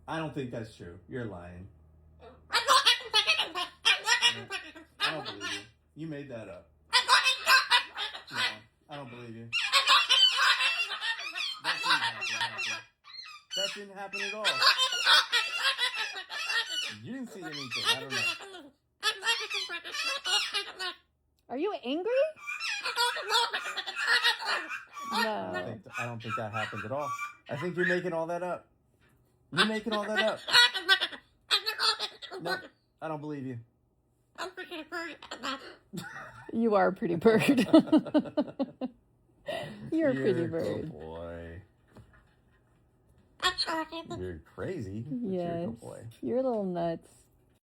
I don't think that's true. You're lying. I don't believe you. You made that up. No, I don't believe you. That didn't happen at all. You didn't see anything. I don't know. Are you angry? No. I don't think that happened at all. I think you're making all that up. You're making all that up. No, I don't believe you. You are a pretty bird. You're a pretty bird. Good boy. You're crazy. Yes. You're a good boy. You're a little nuts.